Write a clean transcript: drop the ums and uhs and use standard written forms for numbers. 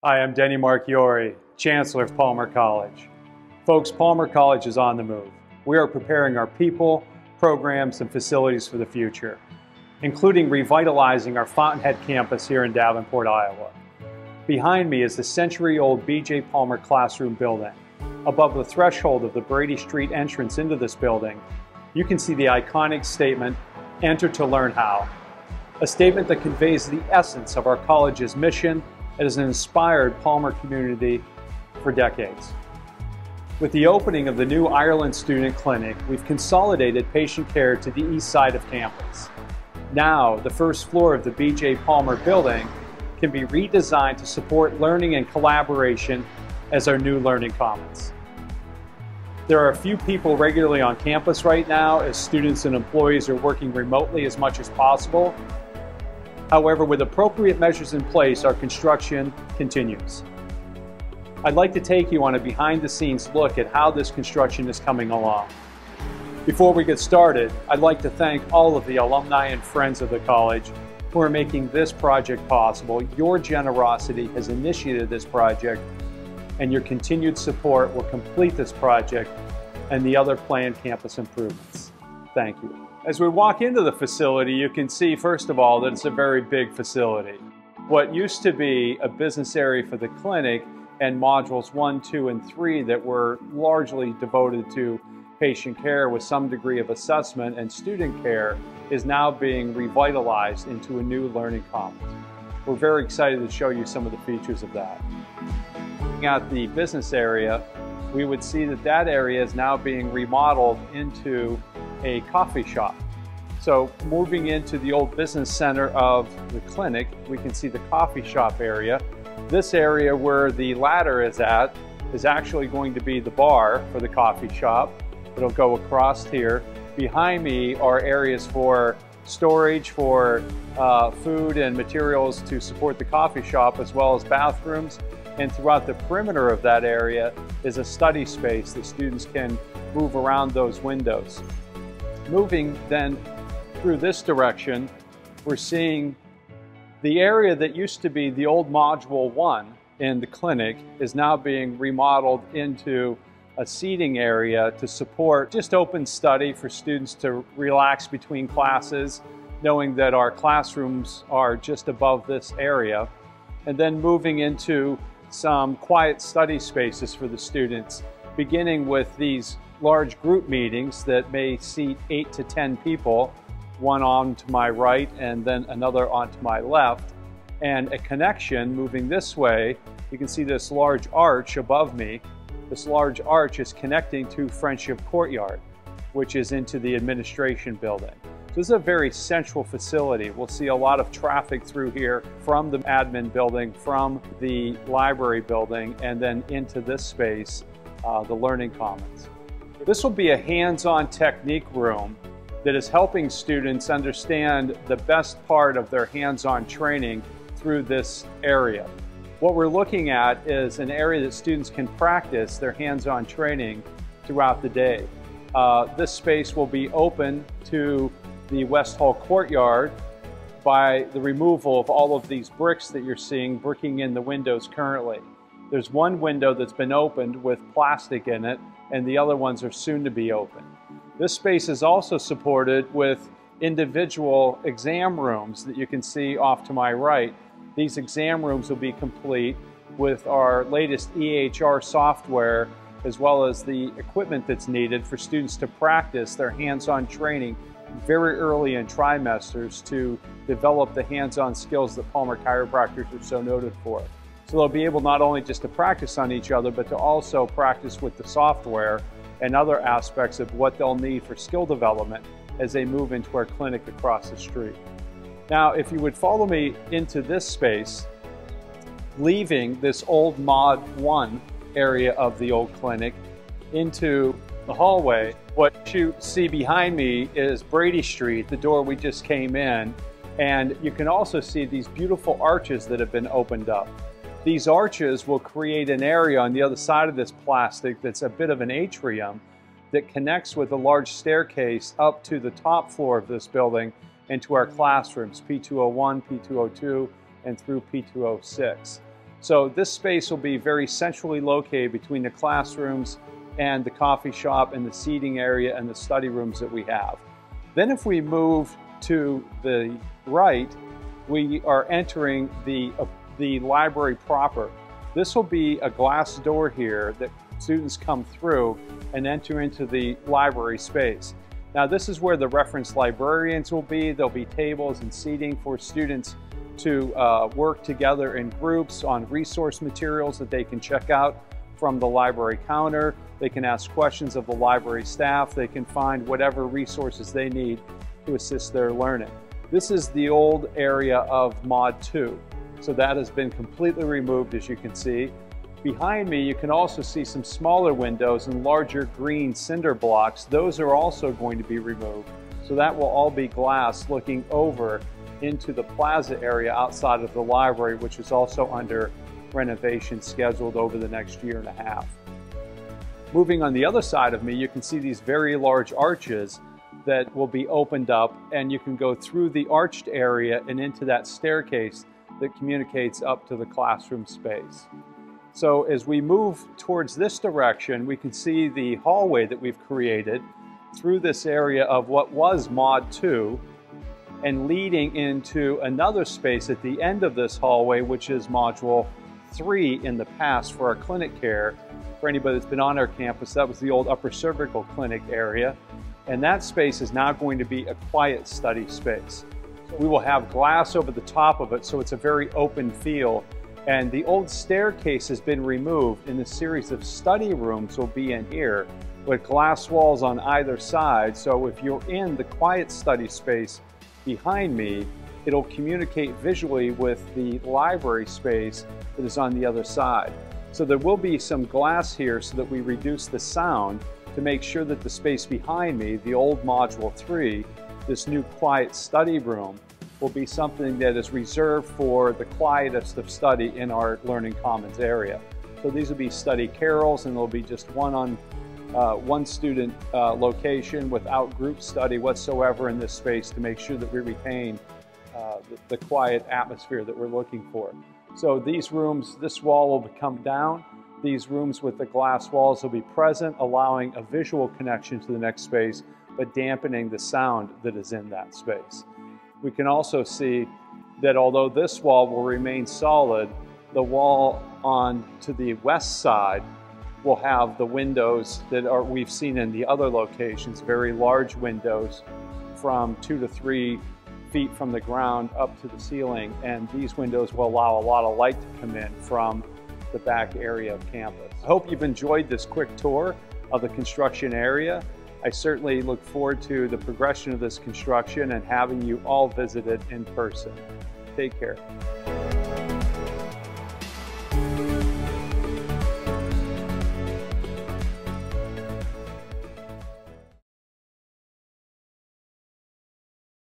Hi, I'm Denny Marchiori, Chancellor of Palmer College. Folks, Palmer College is on the move. We are preparing our people, programs, and facilities for the future, including revitalizing our Fountainhead campus here in Davenport, Iowa. Behind me is the century-old B.J. Palmer classroom building. Above the threshold of the Brady Street entrance into this building, you can see the iconic statement, "Enter to learn how," a statement that conveys the essence of our college's mission and has inspired Palmer community for decades. With the opening of the new Ireland Student Clinic, we've consolidated patient care to the east side of campus. Now, the first floor of the B.J. Palmer building can be redesigned to support learning and collaboration as our new learning commons. There are a few people regularly on campus right now as students and employees are working remotely as much as possible. However, with appropriate measures in place, our construction continues. I'd like to take you on a behind-the-scenes look at how this construction is coming along. Before we get started, I'd like to thank all of the alumni and friends of the college who are making this project possible. Your generosity has initiated this project, and your continued support will complete this project and the other planned campus improvements. Thank you. As we walk into the facility, you can see, first of all, that it's a very big facility. What used to be a business area for the clinic and modules 1, 2, and 3 that were largely devoted to patient care with some degree of assessment and student care is now being revitalized into a new learning commons. We're very excited to show you some of the features of that. Looking at the business area, we would see that that area is now being remodeled into a coffee shop. So moving into the old business center of the clinic, we can see the coffee shop area. This area where the ladder is at is actually going to be the bar for the coffee shop. It'll go across here. Behind me are areas for storage for food and materials to support the coffee shop, as well as bathrooms. And throughout the perimeter of that area is a study space that students can move around those windows. Moving then through this direction, we're seeing the area that used to be the old Module 1 in the clinic is now being remodeled into a seating area to support just open study for students to relax between classes, knowing that our classrooms are just above this area. And then moving into some quiet study spaces for the students, beginning with these large group meetings that may seat 8 to 10 people, one on to my right and then another on to my left, and a connection moving this way. You can see this large arch above me. This large arch is connecting to Friendship Courtyard, which is into the administration building. So this is a very central facility. We'll see a lot of traffic through here from the admin building, from the library building, and then into this space, the Learning Commons. This will be a hands-on technique room that is helping students understand the best part of their hands-on training through this area. What we're looking at is an area that students can practice their hands-on training throughout the day. This space will be open to the West Hall Courtyard by the removal of all of these bricks that you're seeing bricking in the windows currently. There's one window that's been opened with plastic in it, and the other ones are soon to be opened. This space is also supported with individual exam rooms that you can see off to my right. These exam rooms will be complete with our latest EHR software, as well as the equipment that's needed for students to practice their hands-on training very early in trimesters to develop the hands-on skills that Palmer chiropractors are so noted for. So they'll be able not only just to practice on each other, but to also practice with the software and other aspects of what they'll need for skill development as they move into our clinic across the street. Now, if you would follow me into this space, leaving this old Mod 1 area of the old clinic into the hallway, what you see behind me is Brady Street, the door we just came in, and you can also see these beautiful arches that have been opened up. These arches will create an area on the other side of this plastic that's a bit of an atrium that connects with a large staircase up to the top floor of this building and to our classrooms, P201, P202, and through P206. So this space will be very centrally located between the classrooms and the coffee shop and the seating area and the study rooms that we have. Then if we move to the right, we are entering the library proper. This will be a glass door here that students come through and enter into the library space. Now this is where the reference librarians will be. There'll be tables and seating for students to work together in groups on resource materials that they can check out from the library counter. They can ask questions of the library staff. They can find whatever resources they need to assist their learning. This is the old area of Mod 2. So that has been completely removed, as you can see. Behind me, you can also see some smaller windows and larger green cinder blocks. Those are also going to be removed. So that will all be glass looking over into the plaza area outside of the library, which is also under renovation scheduled over the next year and a half. Moving on the other side of me, you can see these very large arches that will be opened up, and you can go through the arched area and into that staircase that communicates up to the classroom space. So as we move towards this direction, we can see the hallway that we've created through this area of what was Mod 2 and leading into another space at the end of this hallway, which is Module 3 in the past for our clinic care. For anybody that's been on our campus, that was the old upper cervical clinic area. And that space is now going to be a quiet study space. We will have glass over the top of it, so it's a very open feel. And the old staircase has been removed, and the series of study rooms will be in here with glass walls on either side. So if you're in the quiet study space behind me, it'll communicate visually with the library space that is on the other side. So there will be some glass here so that we reduce the sound to make sure that the space behind me, the old Module 3, this new quiet study room, will be something that is reserved for the quietest of study in our Learning Commons area. So these will be study carrels, and there'll be just one student location without group study whatsoever in this space to make sure that we retain the quiet atmosphere that we're looking for. So these rooms, this wall will come down. These rooms with the glass walls will be present, allowing a visual connection to the next space, but dampening the sound that is in that space. We can also see that although this wall will remain solid, the wall on to the west side will have the windows that we've seen in the other locations, very large windows from 2 to 3 feet from the ground up to the ceiling, and these windows will allow a lot of light to come in from the back area of campus. I hope you've enjoyed this quick tour of the construction area. I certainly look forward to the progression of this construction and having you all visit it in person. Take care.